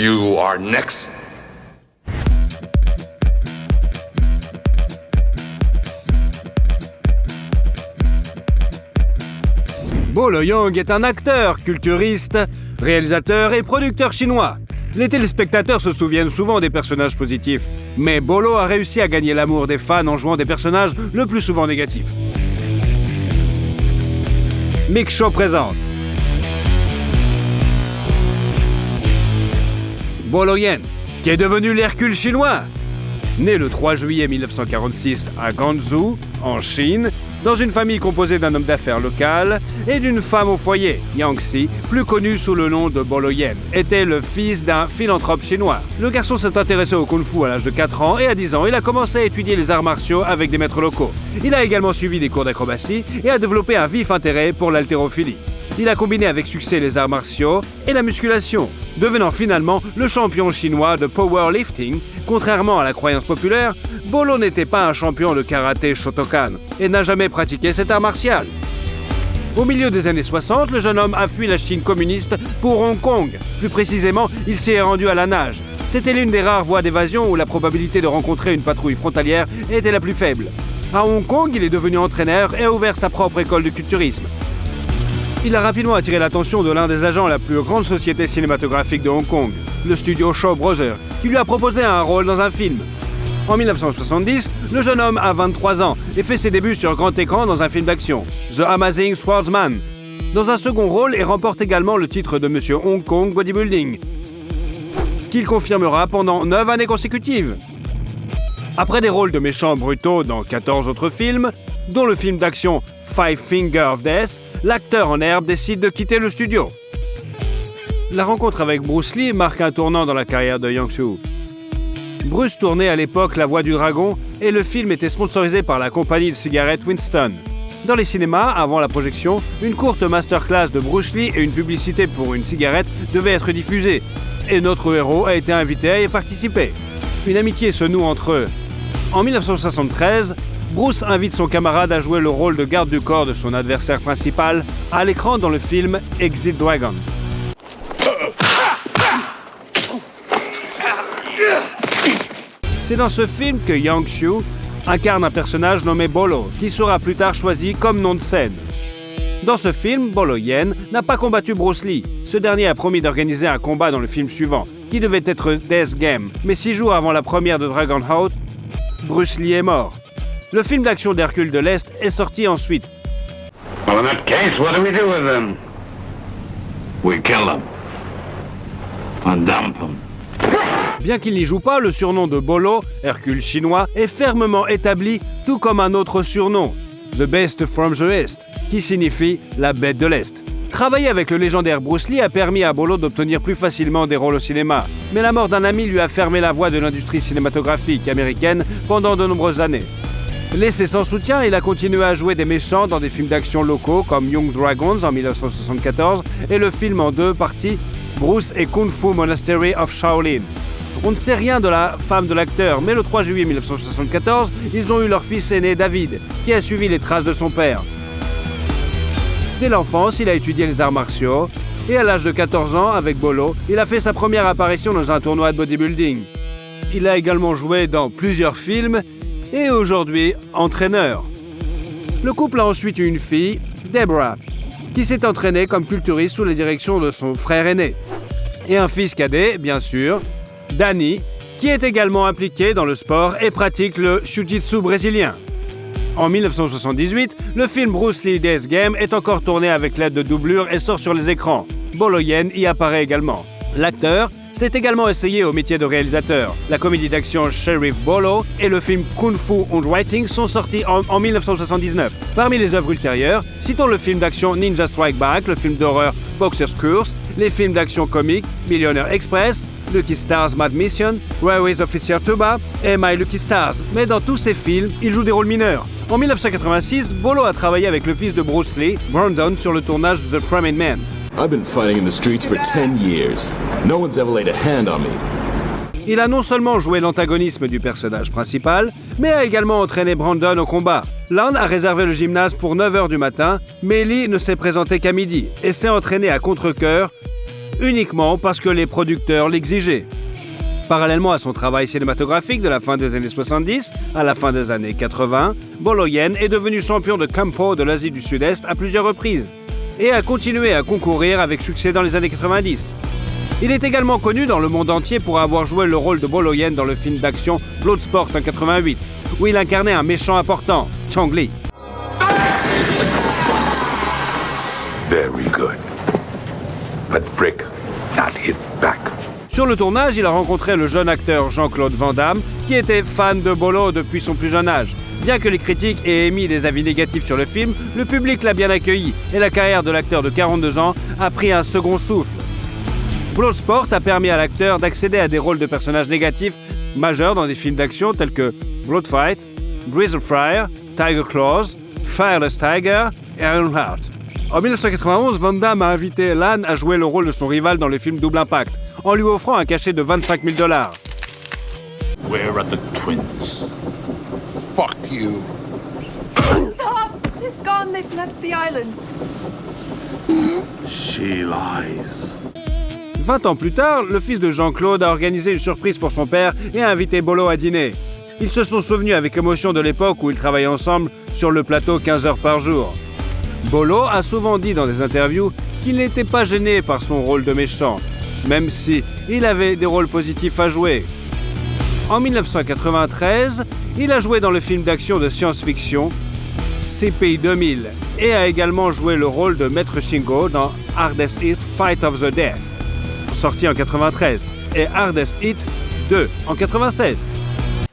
You are next. Bolo Yeung est un acteur, culturiste, réalisateur et producteur chinois. Les téléspectateurs se souviennent souvent des personnages positifs, mais Bolo a réussi à gagner l'amour des fans en jouant des personnages le plus souvent négatifs. Mix Show présente Bolo Yeung, qui est devenu l'Hercule chinois. Né le 3 juillet 1946 à Guangzhou, en Chine, dans une famille composée d'un homme d'affaires local et d'une femme au foyer, Yang Si, plus connue sous le nom de Bolo Yeung, était le fils d'un philanthrope chinois. Le garçon s'est intéressé au kung-fu à l'âge de 4 ans et à 10 ans, il a commencé à étudier les arts martiaux avec des maîtres locaux. Il a également suivi des cours d'acrobatie et a développé un vif intérêt pour l'haltérophilie. Il a combiné avec succès les arts martiaux et la musculation, devenant finalement le champion chinois de powerlifting. Contrairement à la croyance populaire, Bolo n'était pas un champion de karaté Shotokan et n'a jamais pratiqué cet art martial. Au milieu des années 60, le jeune homme a fui la Chine communiste pour Hong Kong. Plus précisément, il s'y est rendu à la nage. C'était l'une des rares voies d'évasion où la probabilité de rencontrer une patrouille frontalière était la plus faible. À Hong Kong, il est devenu entraîneur et a ouvert sa propre école de culturisme. Il a rapidement attiré l'attention de l'un des agents de la plus grande société cinématographique de Hong Kong, le studio Shaw Brothers, qui lui a proposé un rôle dans un film. En 1970, le jeune homme a 23 ans et fait ses débuts sur grand écran dans un film d'action, The Amazing Swordsman, dans un second rôle et remporte également le titre de Monsieur Hong Kong Bodybuilding, qu'il confirmera pendant 9 années consécutives. Après des rôles de méchants brutaux dans 14 autres films, dont le film d'action Five Finger of Death, l'acteur en herbe décide de quitter le studio. La rencontre avec Bruce Lee marque un tournant dans la carrière de Yang Soo. Bruce tournait à l'époque La Voix du Dragon et le film était sponsorisé par la compagnie de cigarettes Winston. Dans les cinémas, avant la projection, une courte masterclass de Bruce Lee et une publicité pour une cigarette devaient être diffusées. Et notre héros a été invité à y participer. Une amitié se noue entre eux. En 1973, Bruce invite son camarade à jouer le rôle de garde du corps de son adversaire principal à l'écran dans le film Exit Dragon. C'est dans ce film que Yang Soo incarne un personnage nommé Bolo, qui sera plus tard choisi comme nom de scène. Dans ce film, Bolo Yeung n'a pas combattu Bruce Lee. Ce dernier a promis d'organiser un combat dans le film suivant, qui devait être Death Game. Mais 6 jours avant la première de Dragon Heart, Bruce Lee est mort. Le film d'action d'Hercule de l'Est est sorti ensuite. Well, in that case, what do we do with them? We kill them. And dump them. Bien qu'il n'y joue pas, le surnom de Bolo, Hercule chinois, est fermement établi, tout comme un autre surnom, The Beast from the East, qui signifie la bête de l'Est. Travailler avec le légendaire Bruce Lee a permis à Bolo d'obtenir plus facilement des rôles au cinéma, mais la mort d'un ami lui a fermé la voie de l'industrie cinématographique américaine pendant de nombreuses années. Laissé sans soutien, il a continué à jouer des méchants dans des films d'action locaux comme Young Dragons en 1974 et le film en 2 parties Bruce et Kung Fu Monastery of Shaolin. On ne sait rien de la femme de l'acteur, mais le 3 juillet 1974, ils ont eu leur fils aîné David, qui a suivi les traces de son père. Dès l'enfance, il a étudié les arts martiaux et à l'âge de 14 ans, avec Bolo, il a fait sa première apparition dans un tournoi de bodybuilding. Il a également joué dans plusieurs films et est aujourd'hui entraîneur. Le couple a ensuite eu une fille, Deborah, qui s'est entraînée comme culturiste sous la direction de son frère aîné. Et un fils cadet, bien sûr, Danny, qui est également impliqué dans le sport et pratique le jiu-jitsu brésilien. En 1978, le film Bruce Lee Death Game est encore tourné avec l'aide de doublures et sort sur les écrans. Bolo Yeung y apparaît également. L'acteur s'est également essayé au métier de réalisateur. La comédie d'action Sheriff Bolo et le film Kung Fu Underwriting sont sortis en 1979. Parmi les œuvres ultérieures, citons le film d'action Ninja Strike Back, le film d'horreur Boxer's Curse, les films d'action comique Millionaire Express, Lucky Stars Mad Mission, Railways Officer Tuba et My Lucky Stars. Mais dans tous ces films, il joue des rôles mineurs. En 1986, Bolo a travaillé avec le fils de Bruce Lee, Brandon, sur le tournage de The Framing Man. I've been fighting in the streets for 10 years. No one's ever laid a hand on me. Il a non seulement joué l'antagonisme du personnage principal, mais a également entraîné Brandon au combat. L'un a réservé le gymnase pour 9h du matin, mais Lee ne s'est présenté qu'à midi et s'est entraîné à contre-cœur uniquement parce que les producteurs l'exigeaient. Parallèlement à son travail cinématographique de la fin des années 70 à la fin des années 80, Boloyan est devenu champion de Kempo de l'Asie du Sud-Est à plusieurs reprises et a continué à concourir avec succès dans les années 90. Il est également connu dans le monde entier pour avoir joué le rôle de Boloyan dans le film d'action Bloodsport en 88, où il incarnait un méchant important, Chong Li. Very good. But brick not hit back. Sur le tournage, il a rencontré le jeune acteur Jean-Claude Van Damme, qui était fan de Bolo depuis son plus jeune âge. Bien que les critiques aient émis des avis négatifs sur le film, le public l'a bien accueilli et la carrière de l'acteur de 42 ans a pris un second souffle. Bloodsport a permis à l'acteur d'accéder à des rôles de personnages négatifs majeurs dans des films d'action tels que Bloodfight, Grizzly Fire, Tiger Claws, Fireless Tiger et Ironheart. En 1991, Van Damme a invité Lan à jouer le rôle de son rival dans le film Double Impact, en lui offrant un cachet de $25 000. Where are the twins? Fuck you. Stop! They've gone. They've left the island. She lies. 20 ans plus tard, le fils de Jean-Claude a organisé une surprise pour son père et a invité Bolo à dîner. Ils se sont souvenus avec émotion de l'époque où ils travaillaient ensemble sur le plateau 15 heures par jour. Bolo a souvent dit dans des interviews qu'il n'était pas gêné par son rôle de méchant, même si il avait des rôles positifs à jouer. En 1993, il a joué dans le film d'action de science-fiction CPI 2000 et a également joué le rôle de Maître Shingo dans Hardest Hit Fight of the Death, sorti en 93, et Hardest Hit 2 en 96.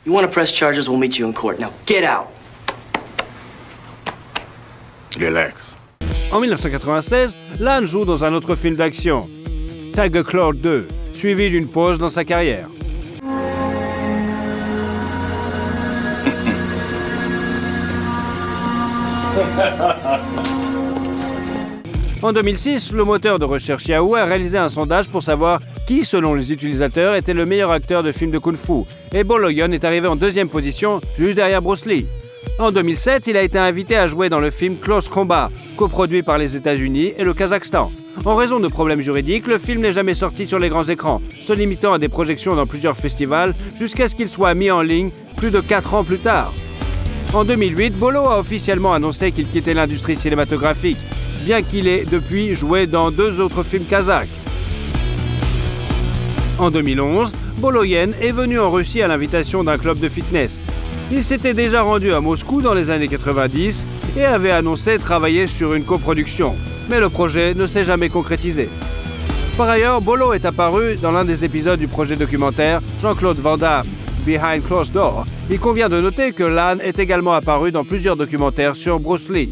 You want to press charges, we'll meet you in court. Now, get out. Relax. En 1996, Lan joue dans un autre film d'action, Tiger Claw 2, suivi d'une pause dans sa carrière. En 2006, le moteur de recherche Yahoo a réalisé un sondage pour savoir qui, selon les utilisateurs, était le meilleur acteur de films de kung-fu. Et Boloyan est arrivé en deuxième position, juste derrière Bruce Lee. En 2007, il a été invité à jouer dans le film Close Combat, coproduit par les États-Unis et le Kazakhstan. En raison de problèmes juridiques, le film n'est jamais sorti sur les grands écrans, se limitant à des projections dans plusieurs festivals jusqu'à ce qu'il soit mis en ligne plus de 4 ans plus tard. En 2008, Bolo a officiellement annoncé qu'il quittait l'industrie cinématographique, bien qu'il ait depuis joué dans 2 autres films kazakhs. En 2011, Boloyan est venu en Russie à l'invitation d'un club de fitness. Il s'était déjà rendu à Moscou dans les années 90 et avait annoncé travailler sur une coproduction, mais le projet ne s'est jamais concrétisé. Par ailleurs, Bolo est apparu dans l'un des épisodes du projet documentaire Jean-Claude Van Damme, Behind Closed Doors. Il convient de noter que Lan est également apparu dans plusieurs documentaires sur Bruce Lee.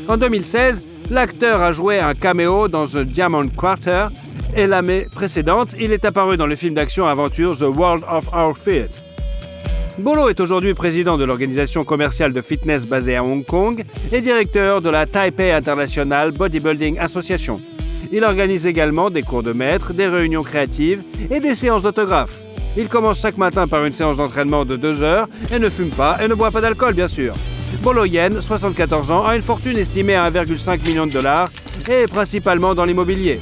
En 2016, l'acteur a joué un caméo dans The Diamond Quarter et l'année précédente, il est apparu dans le film d'action-aventure The World of Our Feet. Bolo est aujourd'hui président de l'organisation commerciale de fitness basée à Hong Kong et directeur de la Taipei International Bodybuilding Association. Il organise également des cours de maître, des réunions créatives et des séances d'autographes. Il commence chaque matin par une séance d'entraînement de 2 heures et ne fume pas et ne boit pas d'alcool, bien sûr. Boloyan, 74 ans, a une fortune estimée à 1,5 million de dollars et est principalement dans l'immobilier.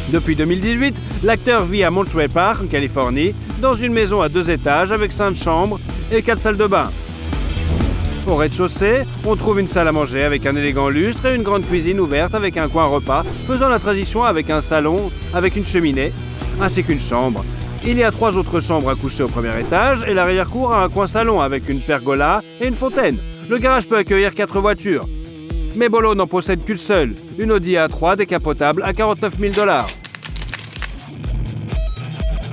Depuis 2018, l'acteur vit à Monterey Park, en Californie, dans une maison à 2 étages avec 5 chambres et 4 salles de bain. Au rez-de-chaussée, on trouve une salle à manger avec un élégant lustre et une grande cuisine ouverte avec un coin repas, faisant la transition avec un salon avec une cheminée, ainsi qu'une chambre. Il y a 3 autres chambres à coucher au premier étage et l'arrière-cour a un coin salon avec une pergola et une fontaine. Le garage peut accueillir 4 voitures. Mais Bolo n'en possède qu'une seule, une Audi A3 décapotable à 49 000 $.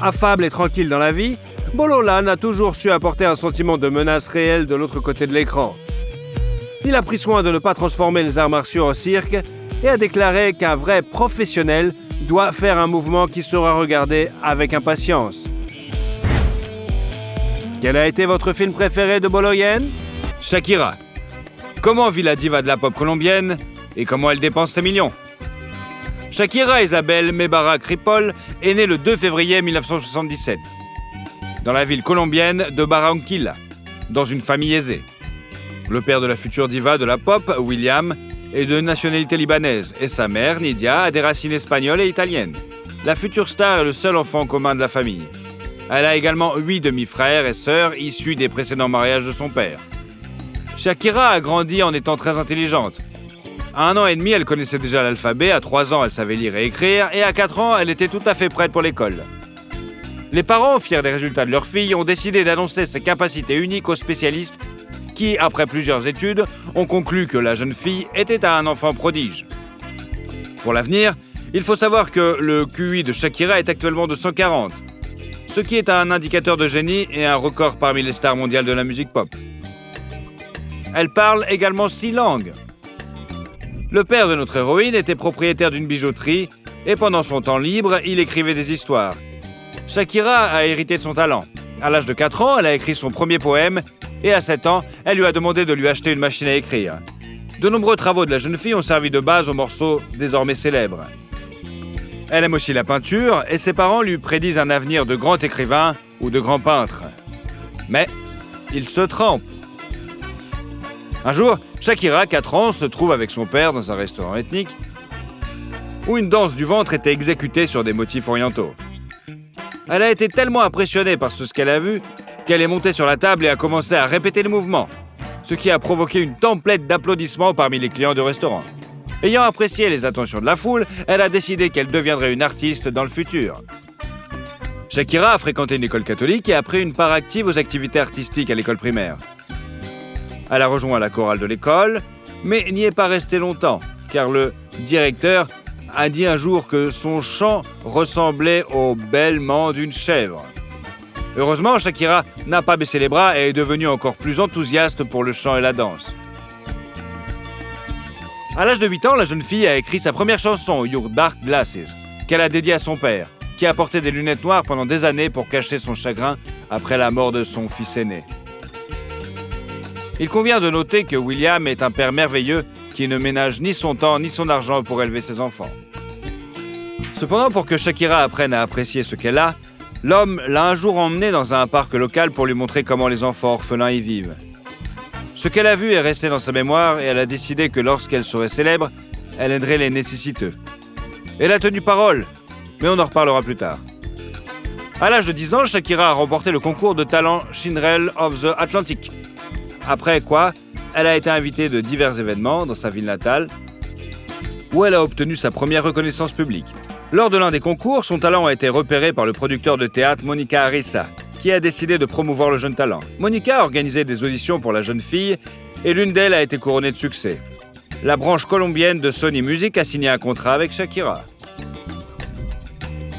Affable et tranquille dans la vie, Bolo Lan a toujours su apporter un sentiment de menace réelle de l'autre côté de l'écran. Il a pris soin de ne pas transformer les arts martiaux en cirque et a déclaré qu'un vrai professionnel doit faire un mouvement qui sera regardé avec impatience. Quel a été votre film préféré de Boloyan ? Shakira. Comment vit la diva de la pop colombienne et comment elle dépense ses millions ? Shakira Isabel Mebara Cripol est née le 2 février 1977, dans la ville colombienne de Barranquilla, dans une famille aisée. Le père de la future diva de la pop, William, est de nationalité libanaise et sa mère, Nidia, a des racines espagnoles et italiennes. La future star est le seul enfant commun de la famille. Elle a également 8 demi-frères et sœurs issus des précédents mariages de son père. Shakira a grandi en étant très intelligente. À 1 an et demi, elle connaissait déjà l'alphabet, à 3 ans, elle savait lire et écrire, et à 4 ans, elle était tout à fait prête pour l'école. Les parents, fiers des résultats de leur fille, ont décidé d'annoncer ses capacités uniques aux spécialistes qui, après plusieurs études, ont conclu que la jeune fille était un enfant prodige. Pour l'avenir, il faut savoir que le QI de Shakira est actuellement de 140, ce qui est un indicateur de génie et un record parmi les stars mondiales de la musique pop. Elle parle également 6 langues. Le père de notre héroïne était propriétaire d'une bijouterie et pendant son temps libre, il écrivait des histoires. Shakira a hérité de son talent. À l'âge de 4 ans, elle a écrit son premier poème et à 7 ans, elle lui a demandé de lui acheter une machine à écrire. De nombreux travaux de la jeune fille ont servi de base aux morceaux désormais célèbres. Elle aime aussi la peinture et ses parents lui prédisent un avenir de grand écrivain ou de grand peintre. Mais il se trompe. Un jour, Shakira, 4 ans, se trouve avec son père dans un restaurant ethnique où une danse du ventre était exécutée sur des motifs orientaux. Elle a été tellement impressionnée par ce qu'elle a vu qu'elle est montée sur la table et a commencé à répéter le mouvement, ce qui a provoqué une tempête d'applaudissements parmi les clients du restaurant. Ayant apprécié les attentions de la foule, elle a décidé qu'elle deviendrait une artiste dans le futur. Shakira a fréquenté une école catholique et a pris une part active aux activités artistiques à l'école primaire. Elle a rejoint la chorale de l'école, mais n'y est pas restée longtemps, car le directeur a dit un jour que son chant ressemblait au bêlement d'une chèvre. Heureusement, Shakira n'a pas baissé les bras et est devenue encore plus enthousiaste pour le chant et la danse. À l'âge de 8 ans, la jeune fille a écrit sa première chanson, Your Dark Glasses, qu'elle a dédiée à son père, qui a porté des lunettes noires pendant des années pour cacher son chagrin après la mort de son fils aîné. Il convient de noter que William est un père merveilleux qui ne ménage ni son temps ni son argent pour élever ses enfants. Cependant, pour que Shakira apprenne à apprécier ce qu'elle a, l'homme l'a un jour emmenée dans un parc local pour lui montrer comment les enfants orphelins y vivent. Ce qu'elle a vu est resté dans sa mémoire et elle a décidé que lorsqu'elle serait célèbre, elle aiderait les nécessiteux. Elle a tenu parole, mais on en reparlera plus tard. À l'âge de 10 ans, Shakira a remporté le concours de talent Cinderella of the Atlantic. Après quoi, elle a été invitée de divers événements dans sa ville natale, où elle a obtenu sa première reconnaissance publique. Lors de l'un des concours, son talent a été repéré par le producteur de théâtre Monica Arisa, qui a décidé de promouvoir le jeune talent. Monica a organisé des auditions pour la jeune fille, et l'une d'elles a été couronnée de succès. La branche colombienne de Sony Music a signé un contrat avec Shakira.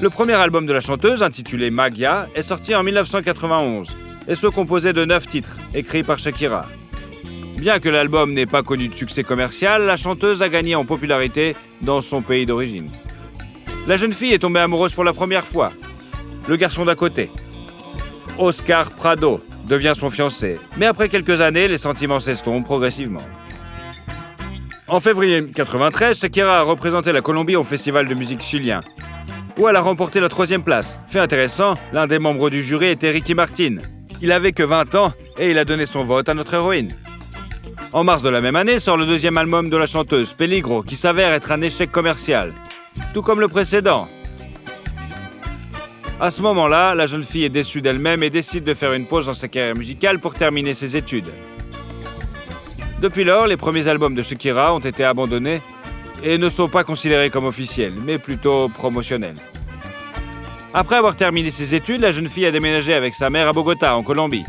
Le premier album de la chanteuse, intitulé Magia, est sorti en 1991 et se composait de 9 titres, écrits par Shakira. Bien que l'album n'ait pas connu de succès commercial, la chanteuse a gagné en popularité dans son pays d'origine. La jeune fille est tombée amoureuse pour la première fois. Le garçon d'à côté, Oscar Prado, devient son fiancé. Mais après quelques années, les sentiments s'estompent progressivement. En février 1993, Shakira a représenté la Colombie au festival de musique chilien, où elle a remporté la 3e place. Fait intéressant, l'un des membres du jury était Ricky Martin. Il avait que 20 ans et il a donné son vote à notre héroïne. En mars de la même année sort le 2e album de la chanteuse, Peligro, qui s'avère être un échec commercial, tout comme le précédent. À ce moment-là, la jeune fille est déçue d'elle-même et décide de faire une pause dans sa carrière musicale pour terminer ses études. Depuis lors, les premiers albums de Shakira ont été abandonnés et ne sont pas considérés comme officiels, mais plutôt promotionnels. Après avoir terminé ses études, la jeune fille a déménagé avec sa mère à Bogota, en Colombie.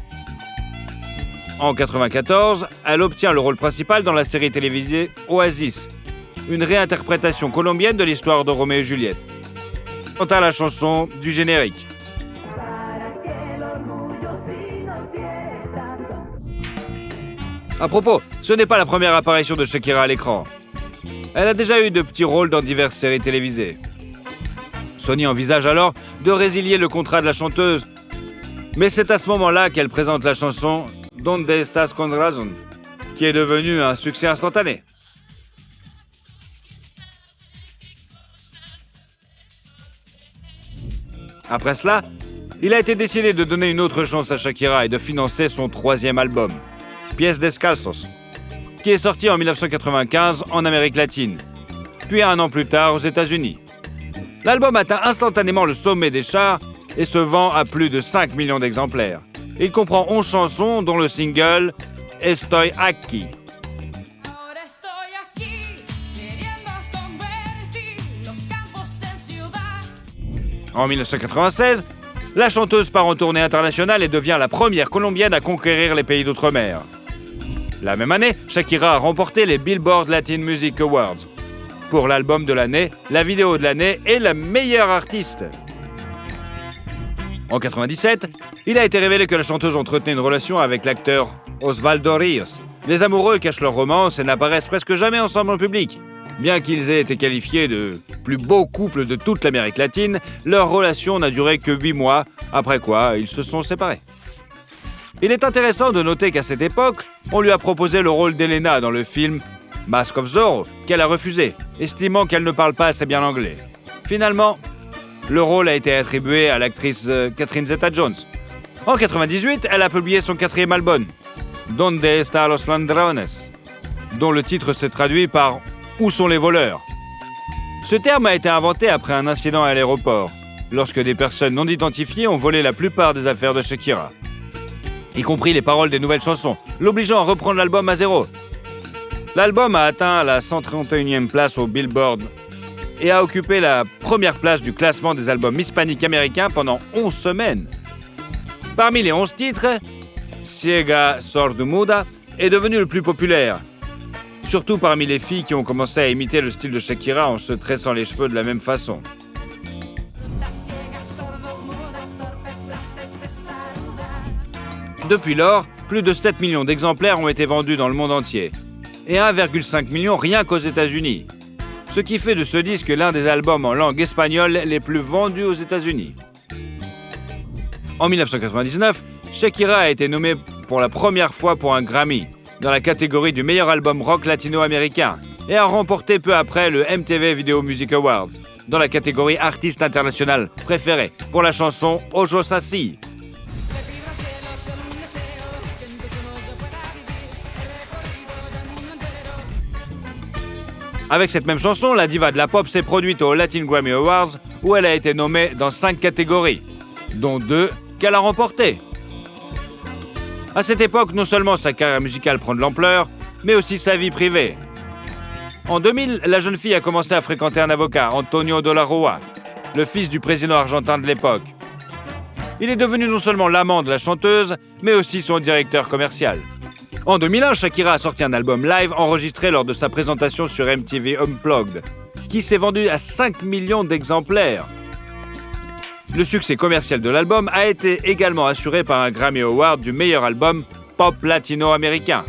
En 1994, elle obtient le rôle principal dans la série télévisée Oasis, une réinterprétation colombienne de l'histoire de Roméo et Juliette. Quant à la chanson du générique. À propos, ce n'est pas la première apparition de Shakira à l'écran. Elle a déjà eu de petits rôles dans diverses séries télévisées. Sony envisage alors de résilier le contrat de la chanteuse. Mais c'est à ce moment-là qu'elle présente la chanson Donde estás con razón, qui est devenue un succès instantané. Après cela, il a été décidé de donner une autre chance à Shakira et de financer son 3e album, Pies Descalzos. qui est sorti en 1995 en Amérique latine, puis un an plus tard aux États-Unis. L'album atteint instantanément le sommet des charts et se vend à plus de 5 millions d'exemplaires. Il comprend 11 chansons, dont le single « Estoy aquí ». Ahora estoy aquí, queriendo convertir los campos en ciudad. En 1996, la chanteuse part en tournée internationale et devient la première colombienne à conquérir les pays d'outre-mer. La même année, Shakira a remporté les Billboard Latin Music Awards pour l'album de l'année, la vidéo de l'année et la meilleure artiste. En 1997, il a été révélé que la chanteuse entretenait une relation avec l'acteur Osvaldo Ríos. Les amoureux cachent leur romance et n'apparaissent presque jamais ensemble en public. Bien qu'ils aient été qualifiés de plus beau couple de toute l'Amérique latine, leur relation n'a duré que 8 mois, après quoi ils se sont séparés. Il est intéressant de noter qu'à cette époque, on lui a proposé le rôle d'Elena dans le film Mask of Zorro, qu'elle a refusé, estimant qu'elle ne parle pas assez bien l'anglais. Finalement, le rôle a été attribué à l'actrice Catherine Zeta-Jones. En 1998, elle a publié son 4e album, Donde están los ladrones, dont le titre se traduit par « Où sont les voleurs ?». Ce terme a été inventé après un incident à l'aéroport, lorsque des personnes non identifiées ont volé la plupart des affaires de Shakira, y compris les paroles des nouvelles chansons, l'obligeant à reprendre l'album à zéro. L'album a atteint la 131e place au Billboard et a occupé la première place du classement des albums hispaniques américains pendant 11 semaines. Parmi les 11 titres, Ciega Sordomuda est devenu le plus populaire, surtout parmi les filles qui ont commencé à imiter le style de Shakira en se tressant les cheveux de la même façon. Depuis lors, plus de 7 millions d'exemplaires ont été vendus dans le monde entier, et 1,5 million rien qu'aux États-Unis, ce qui fait de ce disque l'un des albums en langue espagnole les plus vendus aux États-Unis. En 1999, Shakira a été nommée pour la première fois pour un Grammy, dans la catégorie du meilleur album rock latino-américain, et a remporté peu après le MTV Video Music Awards, dans la catégorie artiste international préféré, pour la chanson Ojo Sassi. Avec cette même chanson, la diva de la pop s'est produite aux Latin Grammy Awards, où elle a été nommée dans 5 catégories, dont 2 qu'elle a remportées. À cette époque, non seulement sa carrière musicale prend de l'ampleur, mais aussi sa vie privée. En 2000, la jeune fille a commencé à fréquenter un avocat, Antonio de la Rúa, le fils du président argentin de l'époque. Il est devenu non seulement l'amant de la chanteuse, mais aussi son directeur commercial. En 2001, Shakira a sorti un album live enregistré lors de sa présentation sur MTV Unplugged, qui s'est vendu à 5 millions d'exemplaires. Le succès commercial de l'album a été également assuré par un Grammy Award du meilleur album pop latino-américain.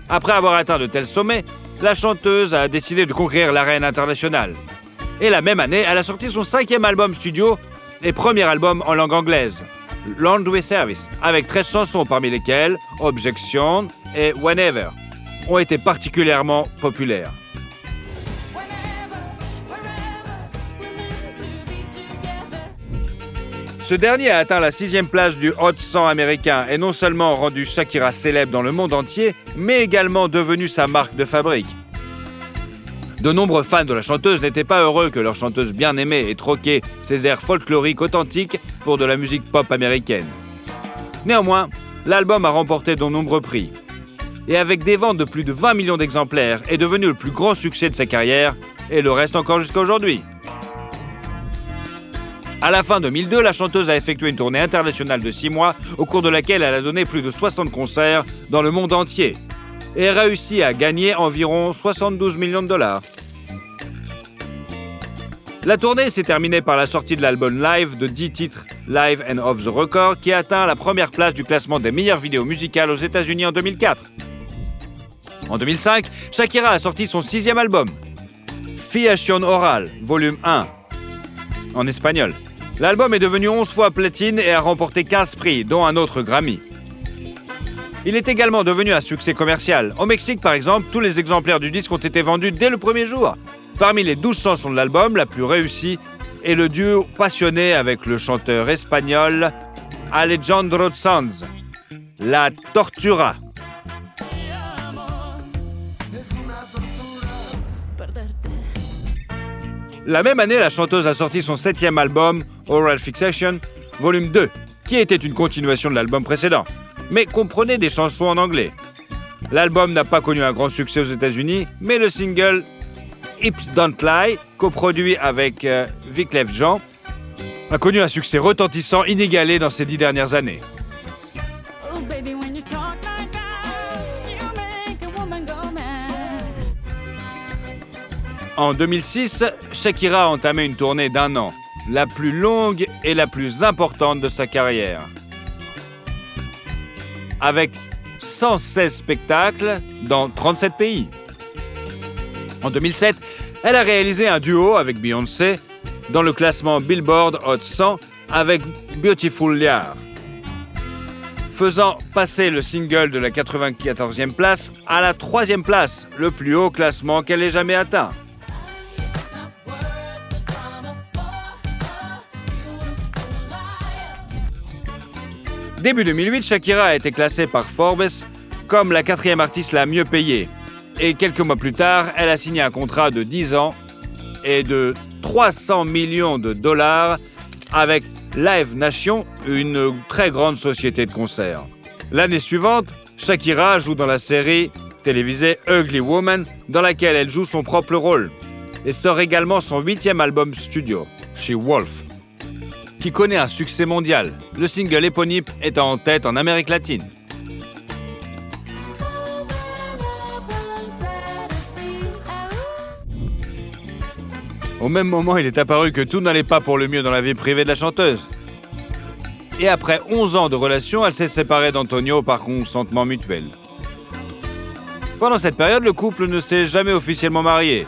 Après avoir atteint de tels sommets, la chanteuse a décidé de conquérir l'arène internationale. Et la même année, elle a sorti son 5e album studio et premier album en langue anglaise, Laundry Service, avec 13 chansons parmi lesquelles Objection et Whenever ont été particulièrement populaires. Ce dernier a atteint la 6e place du Hot 100 américain et non seulement rendu Shakira célèbre dans le monde entier, mais également devenu sa marque de fabrique. De nombreux fans de la chanteuse n'étaient pas heureux que leur chanteuse bien-aimée ait troqué ses airs folkloriques authentiques pour de la musique pop américaine. Néanmoins, l'album a remporté de nombreux prix. Et avec des ventes de plus de 20 millions d'exemplaires, est devenu le plus grand succès de sa carrière, et le reste encore jusqu'à aujourd'hui. À la fin 2002, la chanteuse a effectué une tournée internationale de 6 mois, au cours de laquelle elle a donné plus de 60 concerts dans le monde entier, et a réussi à gagner environ 72 millions de dollars. La tournée s'est terminée par la sortie de l'album live de 10 titres Live and Off the Record qui a atteint la première place du classement des meilleures vidéos musicales aux États-Unis en 2004. En 2005, Shakira a sorti son 6e album, Fiación Oral, volume 1, en espagnol. L'album est devenu 11 fois platine et a remporté 15 prix, dont un autre Grammy. Il est également devenu un succès commercial. Au Mexique, par exemple, tous les exemplaires du disque ont été vendus dès le premier jour. Parmi les 12 chansons de l'album, la plus réussie est le duo passionné avec le chanteur espagnol Alejandro Sanz, La Tortura. La même année, la chanteuse a sorti son 7e album, Oral Fixation, volume 2, qui était une continuation de l'album précédent, mais comprenait des chansons en anglais. L'album n'a pas connu un grand succès aux États-Unis, mais le single Hips Don't Lie, coproduit avec Wyclef Jean, a connu un succès retentissant inégalé dans ces 10 dernières années. Oh, baby, when you talk like that, you make a woman go mad. En 2006, Shakira a entamé une tournée d'1 an, la plus longue et la plus importante de sa carrière. Avec 116 spectacles dans 37 pays. En 2007, elle a réalisé un duo avec Beyoncé dans le classement Billboard Hot 100 avec Beautiful Liar, faisant passer le single de la 94e place à la 3e place, le plus haut classement qu'elle ait jamais atteint. Début 2008, Shakira a été classée par Forbes comme la 4e artiste la mieux payée. Et quelques mois plus tard, elle a signé un contrat de 10 ans et de 300 millions de dollars avec Live Nation, une très grande société de concerts. L'année suivante, Shakira joue dans la série télévisée Ugly Woman, dans laquelle elle joue son propre rôle, et sort également son 8e album studio, She Wolf, qui connaît un succès mondial, le single éponyme étant en tête en Amérique latine. Au même moment, il est apparu que tout n'allait pas pour le mieux dans la vie privée de la chanteuse. Et après 11 ans de relation, elle s'est séparée d'Antonio par consentement mutuel. Pendant cette période, le couple ne s'est jamais officiellement marié.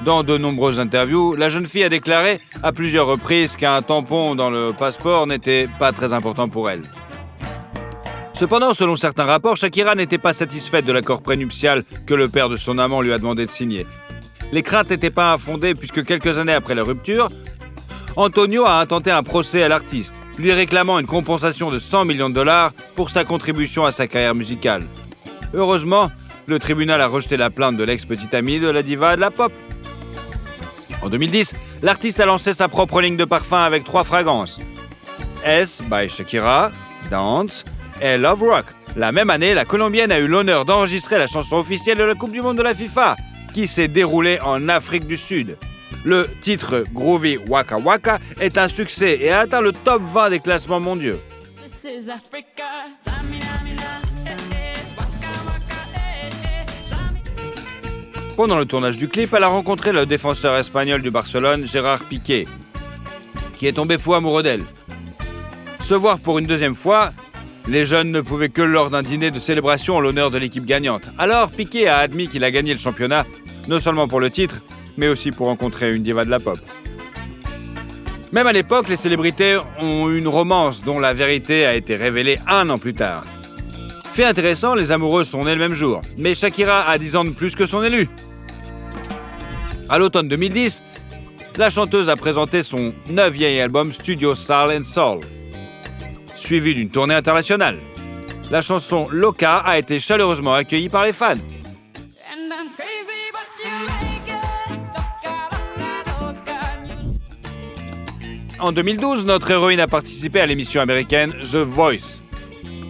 Dans de nombreuses interviews, la jeune fille a déclaré à plusieurs reprises qu'un tampon dans le passeport n'était pas très important pour elle. Cependant, selon certains rapports, Shakira n'était pas satisfaite de l'accord prénuptial que le père de son amant lui a demandé de signer. Les craintes n'étaient pas infondées puisque quelques années après la rupture, Antonio a intenté un procès à l'artiste, lui réclamant une compensation de 100 millions de dollars pour sa contribution à sa carrière musicale. Heureusement, le tribunal a rejeté la plainte de l'ex-petite amie de la diva de la pop. En 2010, l'artiste a lancé sa propre ligne de parfums avec 3 fragrances. S by Shakira, Dance et Love Rock. La même année, la Colombienne a eu l'honneur d'enregistrer la chanson officielle de la Coupe du Monde de la FIFA, qui s'est déroulée en Afrique du Sud. Le titre Groovy Waka Waka est un succès et a atteint le top 20 des classements mondiaux. This is Africa. Tamina, waka, waka, Tamina. Pendant le tournage du clip, elle a rencontré le défenseur espagnol du Barcelone, Gérard Piqué, qui est tombé fou amoureux d'elle. Se voir pour une deuxième fois, les jeunes ne pouvaient que lors d'un dîner de célébration en l'honneur de l'équipe gagnante. Alors, Piqué a admis qu'il a gagné le championnat, non seulement pour le titre, mais aussi pour rencontrer une diva de la pop. Même à l'époque, les célébrités ont une romance dont la vérité a été révélée 1 an plus tard. Fait intéressant, les amoureux sont nés le même jour, mais Shakira a 10 ans de plus que son élu. À l'automne 2010, la chanteuse a présenté son 9e album Studio Soul & Soul, suivi d'une tournée internationale. La chanson Loca a été chaleureusement accueillie par les fans. And I'm crazy, but you like it. Loca, loca, loca. En 2012, notre héroïne a participé à l'émission américaine The Voice,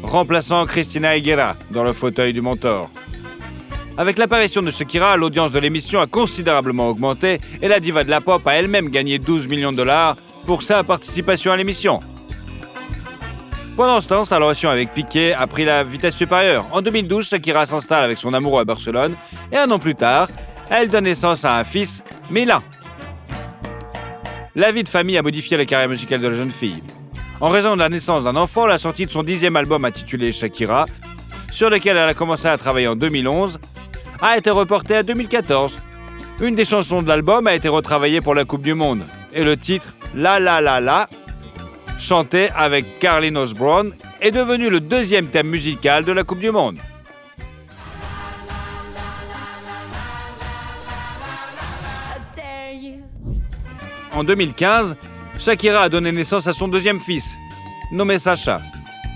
remplaçant Christina Aguilera dans le fauteuil du mentor. Avec l'apparition de Shakira, l'audience de l'émission a considérablement augmenté et la diva de la pop a elle-même gagné 12 millions de dollars pour sa participation à l'émission. Pendant ce temps, sa relation avec Piqué a pris la vitesse supérieure. En 2012, Shakira s'installe avec son amoureux à Barcelone et 1 an plus tard, elle donne naissance à un fils, Milan. La vie de famille a modifié la carrière musicale de la jeune fille. En raison de la naissance d'un enfant, la sortie de son 10e album intitulé Shakira, sur lequel elle a commencé à travailler en 2011, a été reportée à 2014. Une des chansons de l'album a été retravaillée pour la Coupe du Monde. Et le titre La La La La, chanté avec Carlinhos Brown, est devenu le 2e thème musical de la Coupe du Monde. How dare you? En 2015, Shakira a donné naissance à son 2e fils, nommé Sacha.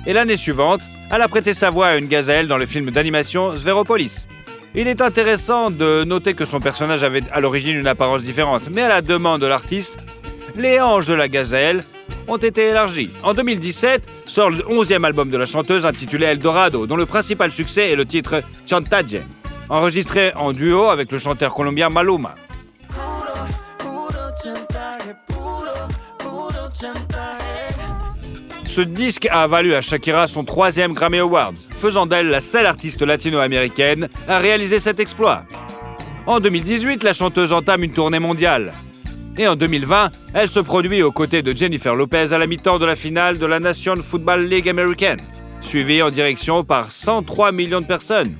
Et l'année suivante, elle a prêté sa voix à une gazelle dans le film d'animation Zveropolis. Il est intéressant de noter que son personnage avait à l'origine une apparence différente, mais à la demande de l'artiste, les hanches de la gazelle ont été élargies. En 2017, sort le 11e album de la chanteuse intitulé Eldorado, dont le principal succès est le titre Chantaje, enregistré en duo avec le chanteur colombien Maluma. Ce disque a valu à Shakira son 3e Grammy Awards, faisant d'elle la seule artiste latino-américaine à réaliser cet exploit. En 2018, la chanteuse entame une tournée mondiale. Et en 2020, elle se produit aux côtés de Jennifer Lopez à la mi-temps de la finale de la National Football League américaine, suivie en direction par 103 millions de personnes.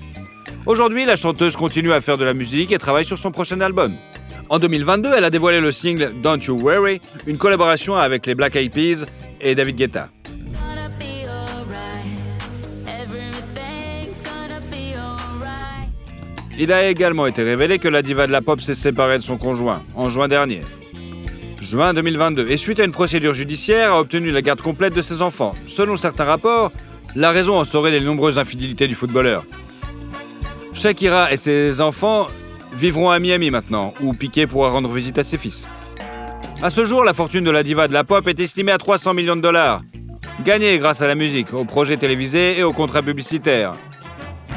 Aujourd'hui, la chanteuse continue à faire de la musique et travaille sur son prochain album. En 2022, elle a dévoilé le single Don't You Worry, une collaboration avec les Black Eyed Peas et David Guetta. Il a également été révélé que la diva de la pop s'est séparée de son conjoint, en juin dernier. Juin 2022, et suite à une procédure judiciaire, a obtenu la garde complète de ses enfants. Selon certains rapports, la raison en serait les nombreuses infidélités du footballeur. Shakira et ses enfants vivront à Miami maintenant, où Piqué pourra rendre visite à ses fils. À ce jour, la fortune de la diva de la pop est estimée à 300 millions de dollars, gagnée grâce à la musique, aux projets télévisés et aux contrats publicitaires.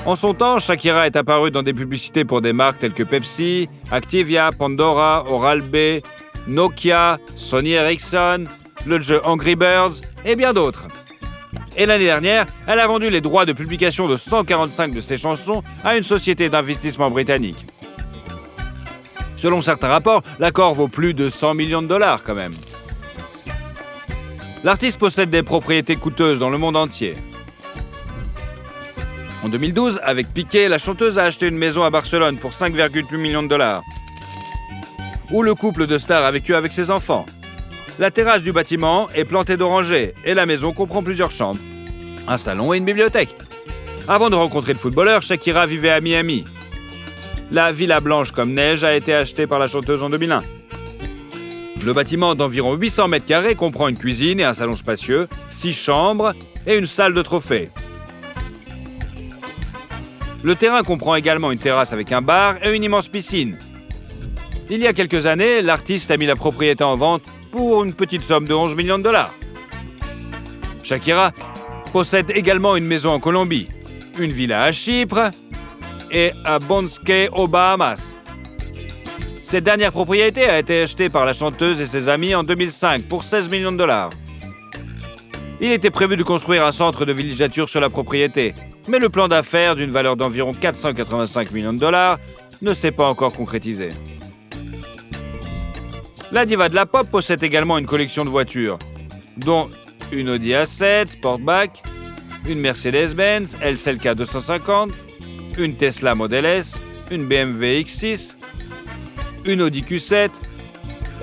En son temps, Shakira est apparue dans des publicités pour des marques telles que Pepsi, Activia, Pandora, Oral-B, Nokia, Sony Ericsson, le jeu Angry Birds et bien d'autres. Et l'année dernière, elle a vendu les droits de publication de 145 de ses chansons à une société d'investissement britannique. Selon certains rapports, l'accord vaut plus de 100 millions de dollars quand même. L'artiste possède des propriétés coûteuses dans le monde entier. En 2012, avec Piqué, la chanteuse a acheté une maison à Barcelone pour 5,8 millions de dollars, où le couple de stars a vécu avec ses enfants. La terrasse du bâtiment est plantée d'orangers et la maison comprend plusieurs chambres, un salon et une bibliothèque. Avant de rencontrer le footballeur, Shakira vivait à Miami. La villa blanche comme neige a été achetée par la chanteuse en 2001. Le bâtiment d'environ 800 mètres carrés comprend une cuisine et un salon spacieux, 6 chambres et une salle de trophées. Le terrain comprend également une terrasse avec un bar et une immense piscine. Il y a quelques années, l'artiste a mis la propriété en vente pour une petite somme de 11 millions de dollars. Shakira possède également une maison en Colombie, une villa à Chypre et à Bonske aux Bahamas. Cette dernière propriété a été achetée par la chanteuse et ses amis en 2005 pour 16 millions de dollars. Il était prévu de construire un centre de villégiature sur la propriété, mais le plan d'affaires d'une valeur d'environ 485 millions de dollars ne s'est pas encore concrétisé. La diva de la pop possède également une collection de voitures, dont une Audi A7 Sportback, une Mercedes-Benz LCLK 250, une Tesla Model S, une BMW X6, une Audi Q7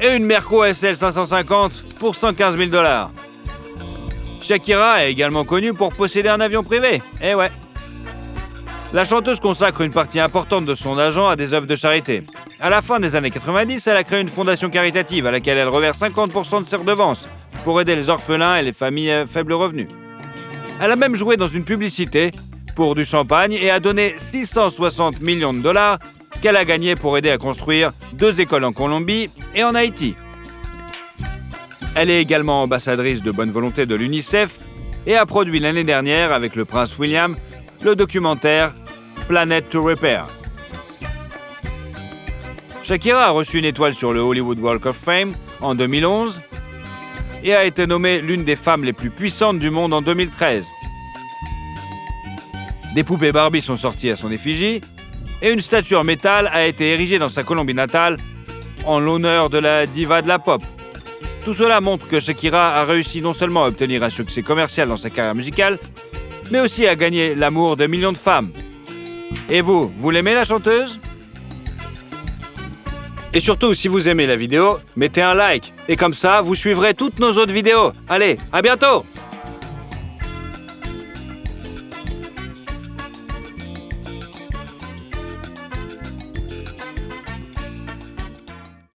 et une Merco SL 550 pour 115 000 dollars. Shakira est également connue pour posséder un avion privé. Eh ouais. La chanteuse consacre une partie importante de son argent à des œuvres de charité. À la fin des années 90, elle a créé une fondation caritative à laquelle elle reverse 50% de ses redevances pour aider les orphelins et les familles à faible revenu. Elle a même joué dans une publicité pour du champagne et a donné 660 millions de dollars qu'elle a gagné pour aider à construire 2 écoles en Colombie et en Haïti. Elle est également ambassadrice de bonne volonté de l'UNICEF et a produit l'année dernière avec le prince William le documentaire Planet to Repair. Shakira a reçu une étoile sur le Hollywood Walk of Fame en 2011 et a été nommée l'une des femmes les plus puissantes du monde en 2013. Des poupées Barbie sont sorties à son effigie et une statue en métal a été érigée dans sa Colombie natale en l'honneur de la diva de la pop. Tout cela montre que Shakira a réussi non seulement à obtenir un succès commercial dans sa carrière musicale, mais aussi à gagner l'amour de millions de femmes. Et vous l'aimez la chanteuse ? Et surtout, si vous aimez la vidéo, mettez un like. Et comme ça, vous suivrez toutes nos autres vidéos. Allez, à bientôt !